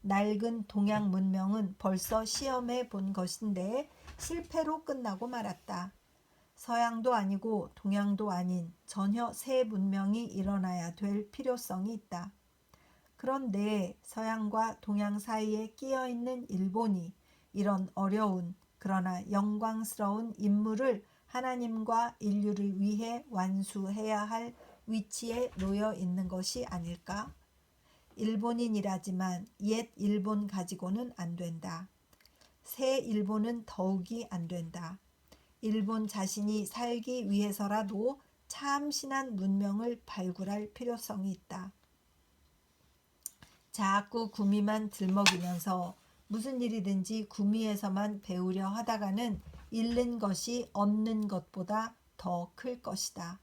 낡은 동양 문명은 벌써 시험해 본 것인데 실패로 끝나고 말았다. 서양도 아니고 동양도 아닌 전혀 새 문명이 일어나야 될 필요성이 있다. 그런데 서양과 동양 사이에 끼어있는 일본이 이런 어려운 그러나 영광스러운 임무를 하나님과 인류를 위해 완수해야 할 위치에 놓여 있는 것이 아닐까? 일본인이라지만 옛 일본 가지고는 안 된다. 새 일본은 더욱이 안 된다. 일본 자신이 살기 위해서라도 참신한 문명을 발굴할 필요성이 있다. 자꾸 구미만 들먹이면서 무슨 일이든지 구미에서만 배우려 하다가는 잃는 것이 얻는 것보다 더 클 것이다.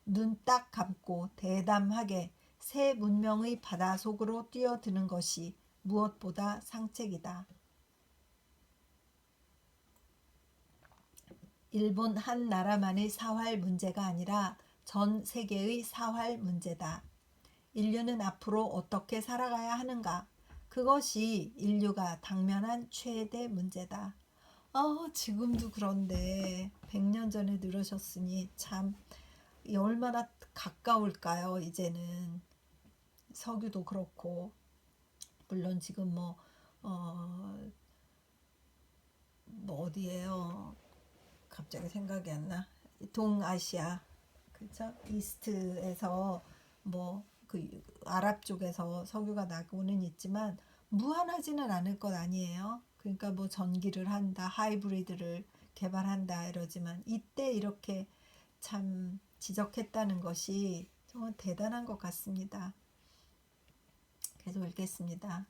눈 딱 감고 대담하게 새 문명의 바다 속으로 뛰어드는 것이 무엇보다 상책이다. 일본 한 나라만의 사활 문제가 아니라 전 세계의 사활 문제다. 인류는 앞으로 어떻게 살아가야 하는가? 그것이 인류가 당면한 최대 문제다. 지금도 그런데 100년 전에 늘으셨으니 참 얼마나 가까울까요? 이제는 석유도 그렇고 물론 지금 어디예요? 갑자기 생각이 안 나. 동아시아, 그렇죠? 이스트에서 그 아랍 쪽에서 석유가 나고는 있지만 무한하지는 않을 것 아니에요. 그러니까 전기를 한다, 하이브리드를 개발한다 이러지만 이때 이렇게 참 지적했다는 것이 정말 대단한 것 같습니다. 계속 읽겠습니다.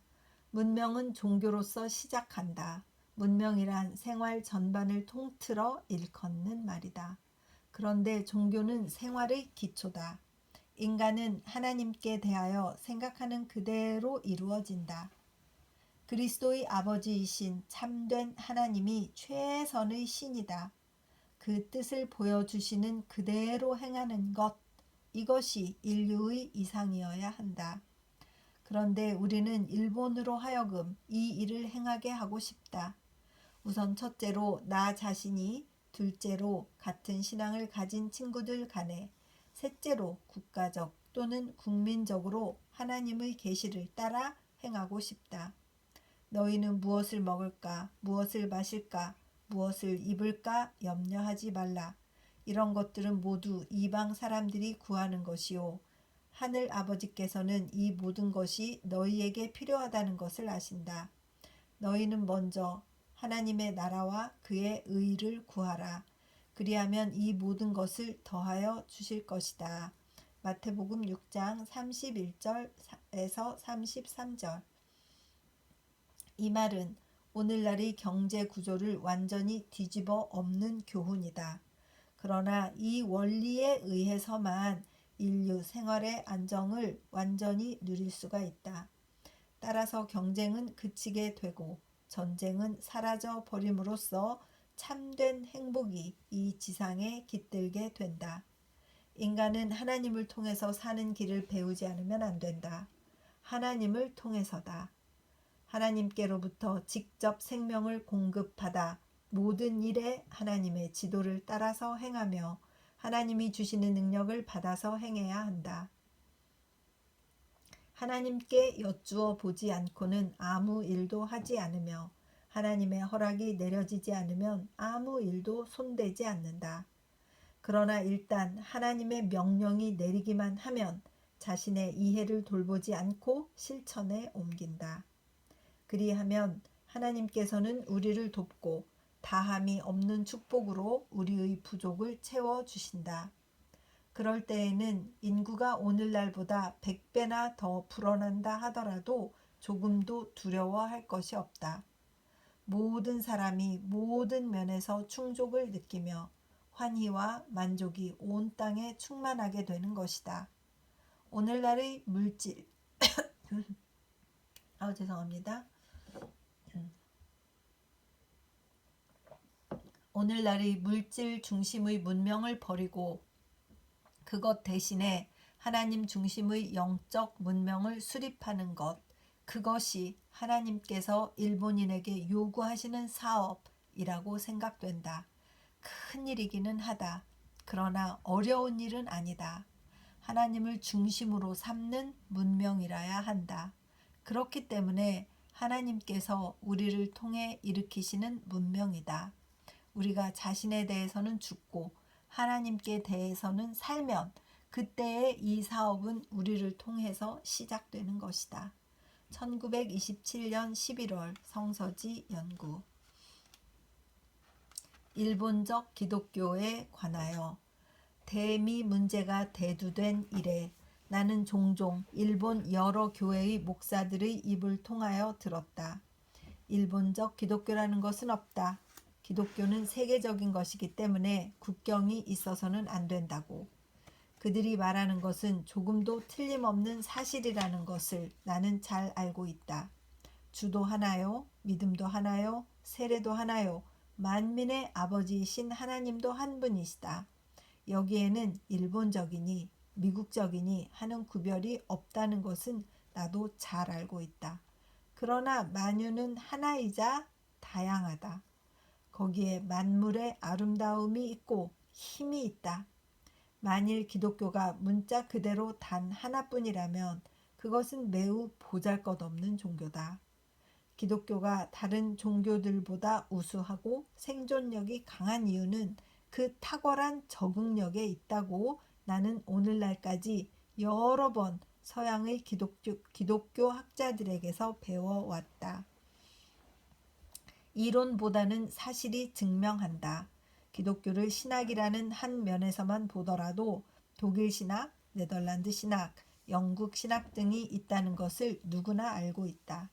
문명은 종교로서 시작한다. 문명이란 생활 전반을 통틀어 일컫는 말이다. 그런데 종교는 생활의 기초다. 인간은 하나님께 대하여 생각하는 그대로 이루어진다. 그리스도의 아버지이신 참된 하나님이 최선의 신이다. 그 뜻을 보여주시는 그대로 행하는 것, 이것이 인류의 이상이어야 한다. 그런데 우리는 일본으로 하여금 이 일을 행하게 하고 싶다. 우선 첫째로 나 자신이, 둘째로 같은 신앙을 가진 친구들 간에, 셋째로 국가적 또는 국민적으로 하나님의 계시를 따라 행하고 싶다. 너희는 무엇을 먹을까, 무엇을 마실까, 무엇을 입을까 염려하지 말라. 이런 것들은 모두 이방 사람들이 구하는 것이요. 하늘 아버지께서는 이 모든 것이 너희에게 필요하다는 것을 아신다. 너희는 먼저 하나님의 나라와 그의 의를 구하라. 그리하면 이 모든 것을 더하여 주실 것이다. 마태복음 6장 31절에서 33절. 이 말은 오늘날의 경제 구조를 완전히 뒤집어 엎는 교훈이다. 그러나 이 원리에 의해서만 인류 생활의 안정을 완전히 누릴 수가 있다. 따라서 경쟁은 그치게 되고 전쟁은 사라져 버림으로써 참된 행복이 이 지상에 깃들게 된다. 인간은 하나님을 통해서 사는 길을 배우지 않으면 안 된다. 하나님을 통해서다. 하나님께로부터 직접 생명을 공급받아 모든 일에 하나님의 지도를 따라서 행하며 하나님이 주시는 능력을 받아서 행해야 한다. 하나님께 여쭈어 보지 않고는 아무 일도 하지 않으며 하나님의 허락이 내려지지 않으면 아무 일도 손대지 않는다. 그러나 일단 하나님의 명령이 내리기만 하면 자신의 이해를 돌보지 않고 실천에 옮긴다. 그리하면 하나님께서는 우리를 돕고 다함이 없는 축복으로 우리의 부족을 채워주신다. 그럴 때에는 인구가 오늘날보다 100배나 더 불어난다 하더라도 조금도 두려워할 것이 없다. 모든 사람이 모든 면에서 충족을 느끼며 환희와 만족이 온 땅에 충만하게 되는 것이다. 오늘날의 물질 죄송합니다. 오늘날의 물질 중심의 문명을 버리고 그것 대신에 하나님 중심의 영적 문명을 수립하는 것, 그것이 하나님께서 일본인에게 요구하시는 사업이라고 생각된다. 큰 일이기는 하다. 그러나 어려운 일은 아니다. 하나님을 중심으로 삼는 문명이라야 한다. 그렇기 때문에 하나님께서 우리를 통해 일으키시는 문명이다. 우리가 자신에 대해서는 죽고 하나님께 대해서는 살면 그때의 이 사업은 우리를 통해서 시작되는 것이다. 1927년 11월 성서지 연구. 일본적 기독교에 관하여 대미 문제가 대두된 이래 나는 종종 일본 여러 교회의 목사들의 입을 통하여 들었다. 일본적 기독교라는 것은 없다. 기독교는 세계적인 것이기 때문에 국경이 있어서는 안 된다고. 그들이 말하는 것은 조금도 틀림없는 사실이라는 것을 나는 잘 알고 있다. 주도 하나요? 믿음도 하나요? 세례도 하나요? 만민의 아버지이신 하나님도 한 분이시다. 여기에는 일본적이니 미국적이니 하는 구별이 없다는 것은 나도 잘 알고 있다. 그러나 만유는 하나이자 다양하다. 거기에 만물의 아름다움이 있고 힘이 있다. 만일 기독교가 문자 그대로 단 하나뿐이라면 그것은 매우 보잘것없는 종교다. 기독교가 다른 종교들보다 우수하고 생존력이 강한 이유는 그 탁월한 적응력에 있다고 나는 오늘날까지 여러 번 서양의 기독교 학자들에게서 배워왔다. 이론보다는 사실이 증명한다. 기독교를 신학이라는 한 면에서만 보더라도 독일 신학, 네덜란드 신학, 영국 신학 등이 있다는 것을 누구나 알고 있다.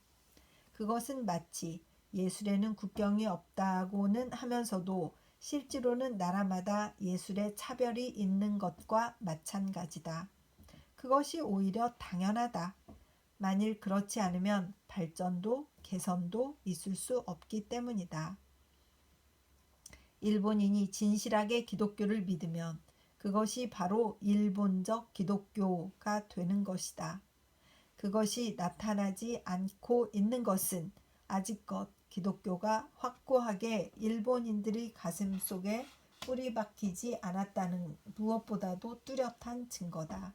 그것은 마치 예술에는 국경이 없다고는 하면서도 실제로는 나라마다 예술의 차별이 있는 것과 마찬가지다. 그것이 오히려 당연하다. 만일 그렇지 않으면 발전도 개선도 있을 수 없기 때문이다. 일본인이 진실하게 기독교를 믿으면 그것이 바로 일본적 기독교가 되는 것이다. 그것이 나타나지 않고 있는 것은 아직껏 기독교가 확고하게 일본인들의 가슴 속에 뿌리 박히지 않았다는 무엇보다도 뚜렷한 증거다.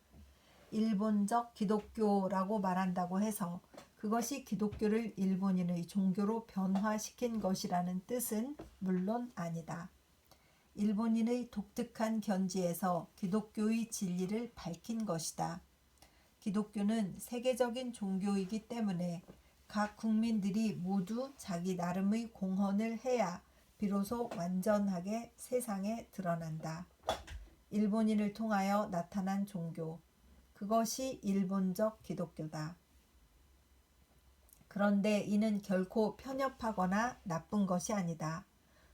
일본적 기독교라고 말한다고 해서 그것이 기독교를 일본인의 종교로 변화시킨 것이라는 뜻은 물론 아니다. 일본인의 독특한 견지에서 기독교의 진리를 밝힌 것이다. 기독교는 세계적인 종교이기 때문에 각 국민들이 모두 자기 나름의 공헌을 해야 비로소 완전하게 세상에 드러난다. 일본인을 통하여 나타난 종교, 그것이 일본적 기독교다. 그런데 이는 결코 편협하거나 나쁜 것이 아니다.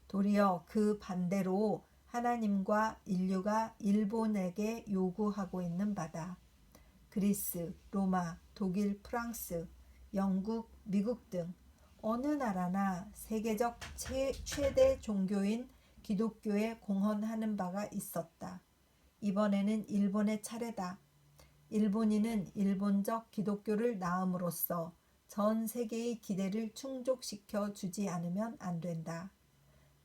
도리어 그 반대로 하나님과 인류가 일본에게 요구하고 있는 바다. 그리스, 로마, 독일, 프랑스, 영국, 미국 등 어느 나라나 세계적 최대 종교인 기독교에 공헌하는 바가 있었다. 이번에는 일본의 차례다. 일본인은 일본적 기독교를 낳음으로써 전 세계의 기대를 충족시켜 주지 않으면 안 된다.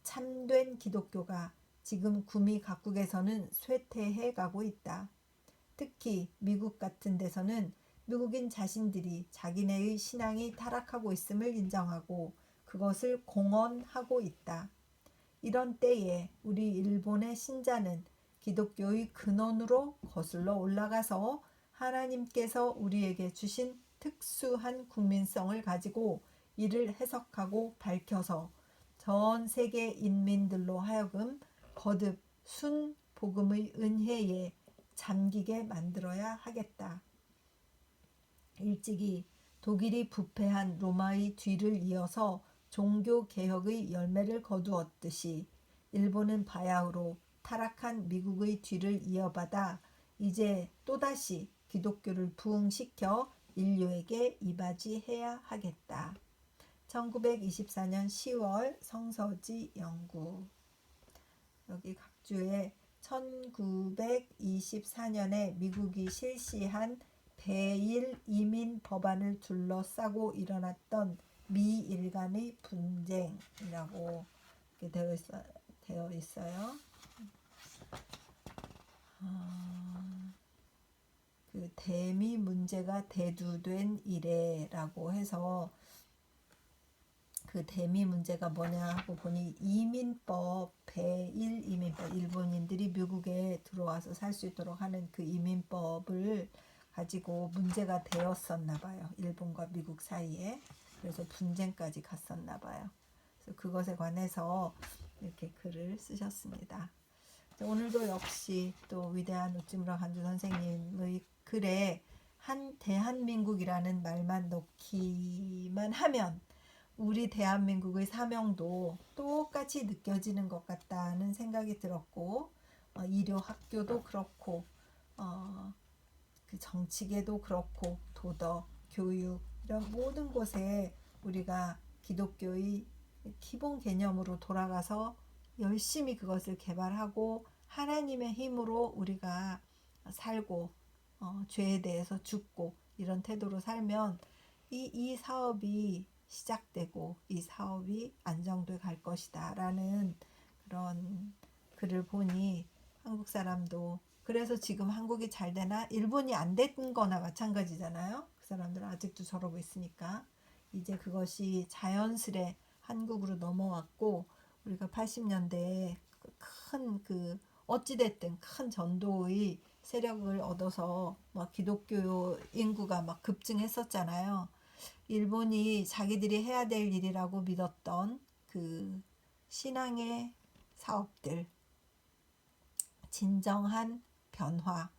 참된 기독교가 지금 구미 각국에서는 쇠퇴해 가고 있다. 특히 미국 같은 데서는 미국인 자신들이 자기네의 신앙이 타락하고 있음을 인정하고 그것을 공언하고 있다. 이런 때에 우리 일본의 신자는 기독교의 근원으로 거슬러 올라가서 하나님께서 우리에게 주신 특수한 국민성을 가지고 이를 해석하고 밝혀서 전 세계 인민들로 하여금 거듭 순 복음의 은혜에 잠기게 만들어야 하겠다. 일찍이 독일이 부패한 로마의 뒤를 이어서 종교개혁의 열매를 거두었듯이 일본은 바야흐로 타락한 미국의 뒤를 이어받아 이제 또다시 기독교를 부흥시켜 인류에게 이바지해야 하겠다. 1924년 10월 성서지 영국. 여기 각주에 1924년에 미국이 실시한 배일 이민 법안을 둘러싸고 일어났던 미일 간의 분쟁이라고 이렇게 되어 있어요. 그 대미 문제가 대두된 이래라고 해서 그 대미 문제가 뭐냐 하고 보니 이민법, 배일 이민법, 일본인들이 미국에 들어와서 살 수 있도록 하는 그 이민법을 가지고 문제가 되었었나 봐요. 일본과 미국 사이에. 그래서 분쟁까지 갔었나 봐요. 그래서 그것에 관해서 이렇게 글을 쓰셨습니다. 오늘도 역시 또 위대한 우찌무라 간주 선생님의 글에 한 대한민국이라는 말만 넣기만 하면 우리 대한민국의 사명도 똑같이 느껴지는 것 같다는 생각이 들었고 일요 학교도 그렇고 그 정치계도 그렇고 도덕, 교육 이런 모든 곳에 우리가 기독교의 기본 개념으로 돌아가서 열심히 그것을 개발하고 하나님의 힘으로 우리가 살고 죄에 대해서 죽고 이런 태도로 살면 이 사업이 시작되고 이 사업이 안정돼 갈 것이다 라는 그런 글을 보니 한국 사람도. 그래서 지금 한국이 잘 되나? 일본이 안 된 거나 마찬가지잖아요. 그 사람들은 아직도 저러고 있으니까. 이제 그것이 자연스레 한국으로 넘어왔고, 우리가 80년대에 큰 어찌됐든 큰 전도의 세력을 얻어서 막 기독교 인구가 막 급증했었잖아요. 일본이 자기들이 해야 될 일이라고 믿었던 그 신앙의 사업들, 진정한 변화,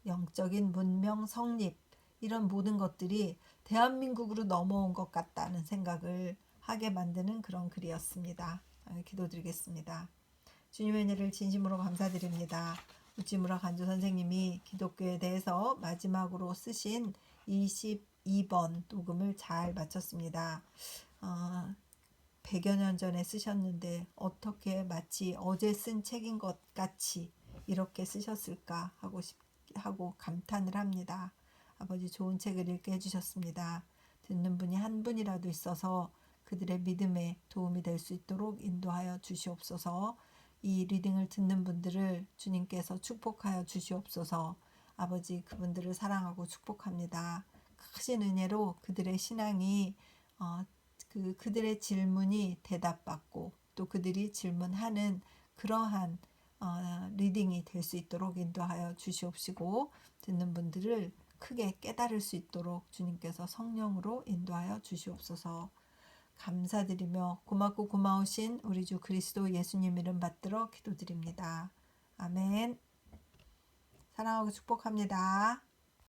영적인 문명 성립, 이런 모든 것들이 대한민국으로 넘어온 것 같다는 생각을 하게 만드는 그런 글이었습니다. 기도드리겠습니다. 주님의 은혜를 진심으로 감사드립니다. 우찌무라 간주 선생님이 기독교에 대해서 마지막으로 쓰신 22번 녹음을 잘 마쳤습니다. 100여 년 전에 쓰셨는데 어떻게 마치 어제 쓴 책인 것 같이 이렇게 쓰셨을까 하고 감탄을 합니다. 아버지, 좋은 책을 읽게 해주셨습니다. 듣는 분이 한 분이라도 있어서 그들의 믿음에 도움이 될 수 있도록 인도하여 주시옵소서. 이 리딩을 듣는 분들을 주님께서 축복하여 주시옵소서. 아버지, 그분들을 사랑하고 축복합니다. 크신 은혜로 그들의 신앙이 그들의 질문이 대답받고 또 그들이 질문하는 그러한 리딩이 될 수 있도록 인도하여 주시옵시고, 듣는 분들을 크게 깨달을 수 있도록 주님께서 성령으로 인도하여 주시옵소서. 감사드리며 고맙고 고마우신 우리 주 그리스도 예수님 이름 받들어 기도드립니다. 아멘. 사랑하고 축복합니다.